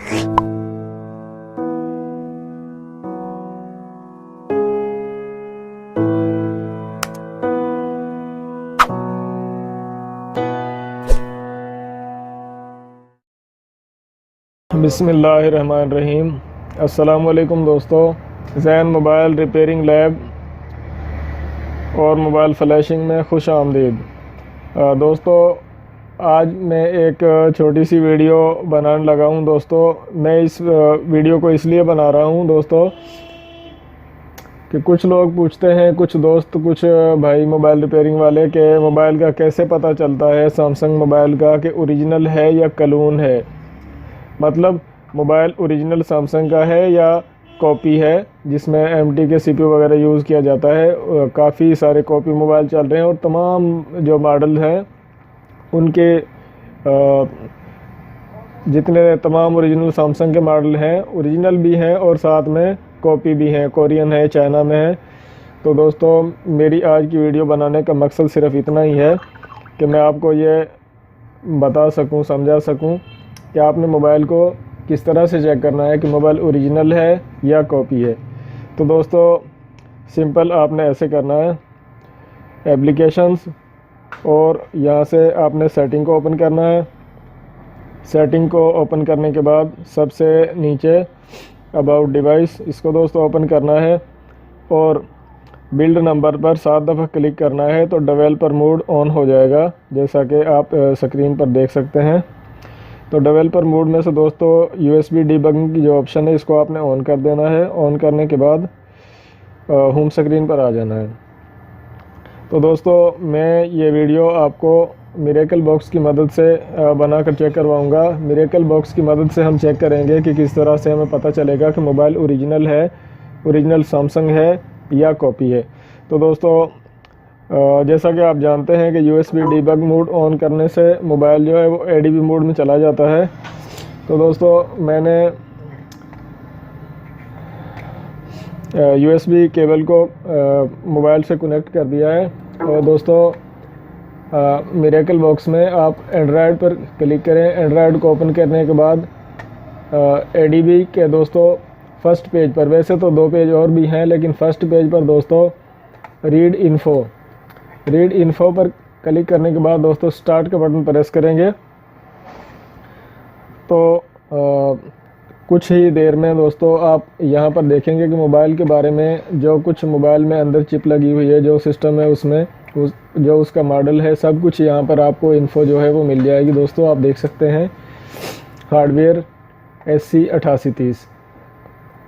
बिस्मिल्लाहिर्रहमानिर्रहीम। अस्सलामुअलैकुम दोस्तों, ज़ैन मोबाइल रिपेयरिंग लैब और मोबाइल फ्लैशिंग में खुश आमदीद। दोस्तों, आज मैं एक छोटी सी वीडियो बनाने लगा हूं। दोस्तों, मैं इस वीडियो को इसलिए बना रहा हूं दोस्तों कि कुछ लोग पूछते हैं, कुछ दोस्त, कुछ भाई मोबाइल रिपेयरिंग वाले के मोबाइल का कैसे पता चलता है सैमसंग मोबाइल का कि ओरिजिनल है या क्लोन है। मतलब मोबाइल ओरिजिनल सैमसंग का है या कॉपी है जिसमें एमटी के सीपीयू वगैरह यूज़ किया जाता है। काफ़ी सारे कॉपी मोबाइल चल रहे हैं और तमाम जो मॉडल हैं उनके जितने तमाम ओरिजिनल सैमसंग के मॉडल हैं, ओरिजिनल भी हैं और साथ में कॉपी भी हैं, कोरियन है, चाइना में है। तो दोस्तों, मेरी आज की वीडियो बनाने का मकसद सिर्फ इतना ही है कि मैं आपको ये बता सकूं, समझा सकूं कि आपने मोबाइल को किस तरह से चेक करना है कि मोबाइल ओरिजिनल है या कॉपी है। तो दोस्तों, सिंपल आपने ऐसे करना है, एप्लीकेशंस और यहाँ से आपने सेटिंग को ओपन करना है। सेटिंग को ओपन करने के बाद सबसे नीचे अबाउट डिवाइस, इसको दोस्तों ओपन करना है और बिल्ड नंबर पर 7 दफ़ा क्लिक करना है तो डेवलपर मोड ऑन हो जाएगा, जैसा कि आप स्क्रीन पर देख सकते हैं। तो डेवलपर मोड में से दोस्तों USB डीबगिंग की जो ऑप्शन है इसको आपने ऑन कर देना है। ऑन करने के बाद होम स्क्रीन पर आ जाना है। तो दोस्तों, मैं ये वीडियो आपको मिरेकल बॉक्स की मदद से बनाकर चेक करवाऊंगा। मिरेकल बॉक्स की मदद से हम चेक करेंगे कि किस तरह से हमें पता चलेगा कि मोबाइल ओरिजिनल है, ओरिजिनल सैमसंग है या कॉपी है। तो दोस्तों, जैसा कि आप जानते हैं कि USB डीबग मोड ऑन करने से मोबाइल जो है वो ADB मोड में चला जाता है। तो दोस्तों, मैंने USB केबल को मोबाइल से कनेक्ट कर दिया है। और दोस्तों, मिरेकल बॉक्स में आप एंड्रॉयड पर क्लिक करें। एंड्रॉयड को ओपन करने के बाद ADB के दोस्तों फर्स्ट पेज पर, वैसे तो 2 पेज और भी हैं लेकिन फर्स्ट पेज पर दोस्तों रीड इन्फो पर क्लिक करने के बाद दोस्तों स्टार्ट का बटन प्रेस करेंगे तो कुछ ही देर में दोस्तों आप यहाँ पर देखेंगे कि मोबाइल के बारे में जो कुछ मोबाइल में अंदर चिप लगी हुई है, जो सिस्टम है उसमें जो उसका मॉडल है, सब कुछ यहाँ पर आपको इन्फो जो है वो मिल जाएगी। दोस्तों, आप देख सकते हैं हार्डवेयर SC8830,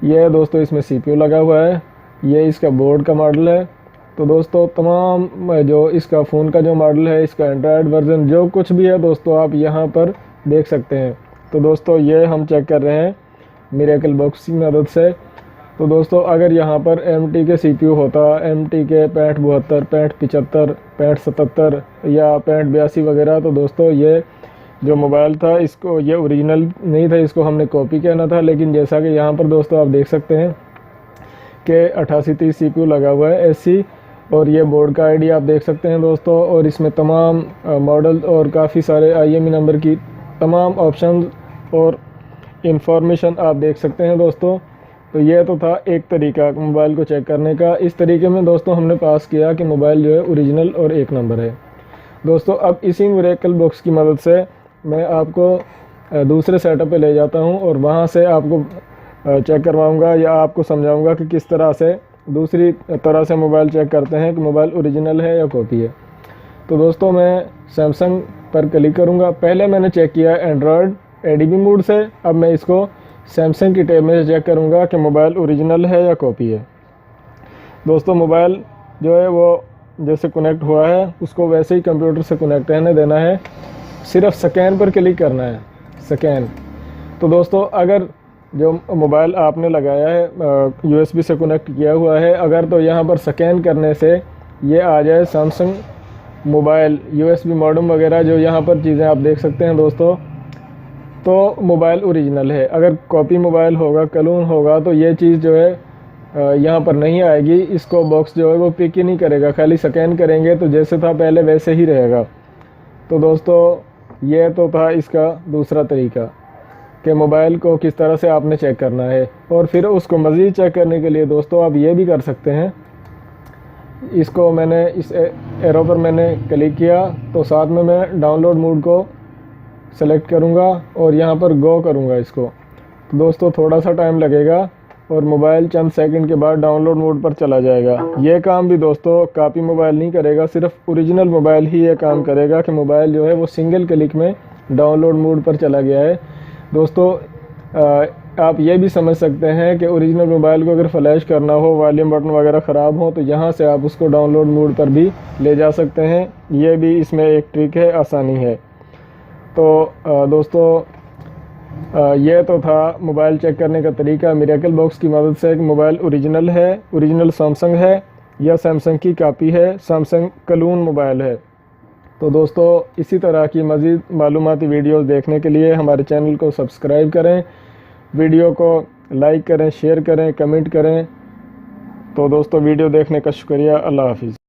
ये दोस्तों इसमें CPU लगा हुआ है, ये इसका बोर्ड का मॉडल है। तो दोस्तों, तमाम जो इसका फ़ोन का जो मॉडल है, इसका एंड्रॉयड वर्जन जो कुछ भी है दोस्तों आप यहाँ पर देख सकते हैं। तो दोस्तों, ये हम चेक कर रहे हैं मिरेकल बॉक्स की मदद से। तो दोस्तों, अगर यहाँ पर MT के CPU होता, MT के 6572, 6575, 6577 या 6582 वगैरह, तो दोस्तों ये जो मोबाइल था इसको ये ओरिजिनल नहीं था, इसको हमने कॉपी कहना था। लेकिन जैसा कि यहाँ पर दोस्तों आप देख सकते हैं कि 8830 CPU लगा हुआ है SC, और ये बोर्ड का ID आप देख सकते हैं दोस्तों। और इसमें तमाम मॉडल और काफ़ी सारे IMEI नंबर की तमाम ऑप्शन और इंफॉर्मेशन आप देख सकते हैं दोस्तों। तो ये तो था एक तरीका मोबाइल को चेक करने का। इस तरीके में दोस्तों हमने पास किया कि मोबाइल जो है ओरिजिनल और 1 नंबर है। दोस्तों, अब इसी मिरेकल बॉक्स की मदद से मैं आपको दूसरे सेटअप पे ले जाता हूं और वहां से आपको चेक करवाऊंगा या आपको समझाऊंगा कि किस तरह से दूसरी तरह से मोबाइल चेक करते हैं कि मोबाइल ओरिजिनल है या कॉपी है। तो दोस्तों, मैं सैमसंग पर क्लिक करूंगा। पहले मैंने चेक किया एंड्रॉयड ADB मोड से, अब मैं इसको सैमसंग की टैब में चेक करूंगा कि मोबाइल ओरिजिनल है या कॉपी है। दोस्तों, मोबाइल जो है वो जैसे कनेक्ट हुआ है उसको वैसे ही कंप्यूटर से कनेक्ट रहने देना है, सिर्फ स्कैन पर क्लिक करना है, स्कैन। तो दोस्तों, अगर जो मोबाइल आपने लगाया है USB से कनेक्ट किया हुआ है, अगर तो यहाँ पर स्कैन करने से ये आ जाए सैमसंग मोबाइल USB मॉडेम वगैरह, जो यहाँ पर चीज़ें आप देख सकते हैं दोस्तों, तो मोबाइल ओरिजिनल है। अगर कॉपी मोबाइल होगा, क्लोन होगा, तो ये चीज़ जो है यहाँ पर नहीं आएगी। इसको बॉक्स जो है वो पिक ही नहीं करेगा, खाली स्कैन करेंगे तो जैसे था पहले वैसे ही रहेगा। तो दोस्तों, ये तो था इसका दूसरा तरीका। कि मोबाइल को किस तरह से आपने चेक करना है। और फिर उसको मज़ीद चेक करने के लिए दोस्तों आप ये भी कर सकते हैं, इसको मैंने इस एरो पर मैंने क्लिक किया तो साथ में मैं डाउनलोड मोड को सेलेक्ट करूंगा और यहाँ पर गो करूंगा इसको। तो दोस्तों थोड़ा सा टाइम लगेगा और मोबाइल चंद सेकंड के बाद डाउनलोड मोड पर चला जाएगा। ये काम भी दोस्तों कॉपी मोबाइल नहीं करेगा, सिर्फ ओरिजिनल मोबाइल ही ये काम करेगा कि मोबाइल जो है वो सिंगल क्लिक में डाउनलोड मोड पर चला गया है। दोस्तों आप ये भी समझ सकते हैं कि ओरिजिनल मोबाइल को अगर फ्लैश करना हो, वॉल्यूम बटन वगैरह ख़राब हो, तो यहाँ से आप उसको डाउनलोड मोड पर भी ले जा सकते हैं। ये भी इसमें एक ट्रिक है, आसानी है। तो दोस्तों ये तो था मोबाइल चेक करने का तरीका मिरेकल बॉक्स की मदद से कि मोबाइल ओरिजिनल है, ओरिजिनल सैमसंग है या सैमसंग की कॉपी है, सैमसंग क्लोन मोबाइल है। तो दोस्तों इसी तरह की मज़ीद मालूमाती वीडियोस देखने के लिए हमारे चैनल को सब्सक्राइब करें, वीडियो को लाइक करें, शेयर करें, कमेंट करें। तो दोस्तों वीडियो देखने का शुक्रिया। अल्लाह हाफिज़।